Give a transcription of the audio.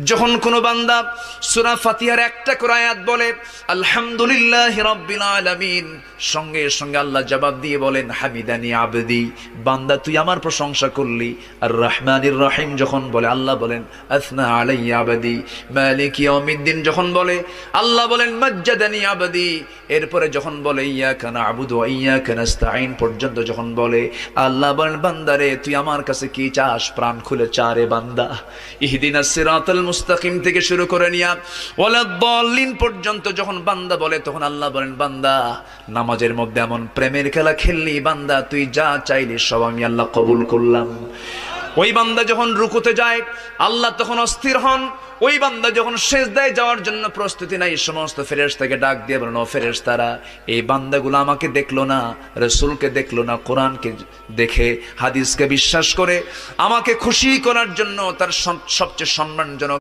যখন কোনো বান্দা সূরা ফাতিহার একটা করে আয়াত বলে আলহামদুলিল্লাহি রাব্বিল আলামিন, সঙ্গে সঙ্গে আল্লাহ জবাব দিয়ে বলেন হামিদানি আবদি, বান্দা তুই আমার প্রশংসা করলি। আর রহমানির রহিম যখন বলে আল্লাহ বলেন আসনা আলাইয়া আবদি। মালিক ইয়াউমিদ্দিন যখন বলে আল্লাহ বলেন মাজ্জাদানি আবদি। এরপরে যখন বলে ইয়াকা না'বুদু ওয়া ইয়াকা নাস্তাঈন পর্যন্ত যখন বলে আল্লাহ বলেন বান্দারে তুই আমার কাছে কি চাস, প্রাণ খুলে চা রে বান্দা। ইহদিনাস সিরাতাল মুস্তাকিম থেকে শুরু করে নিয়া ওয়ালাদ-দাল্লিন পর্যন্ত যখন বান্দা বলে তখন আল্লাহ বলেন বান্দা নামাজের মধ্যে এমন প্রেমের খেলা খেললি বান্দা, তুই যা চাইলি সব আমি আল্লাহ কবুল করলাম। ওই বান্দা যখন রুকুতে যায় আল্লাহ তখন অস্থির হন। ওই বান্দা যখন সিজদায় যাওয়ার জন্য প্রস্তুতি নাই, সমস্ত ফেরেশতাকে ডাক দিয়ে বলেন ও ফেরেশতারা, এই বান্দাগুলো আমাকে দেখলো না, রাসূলকে দেখলো না, কোরআনকে দেখে হাদিসকে বিশ্বাস করে আমাকে খুশি করার জন্য তার সবচেয়ে সম্মানজনক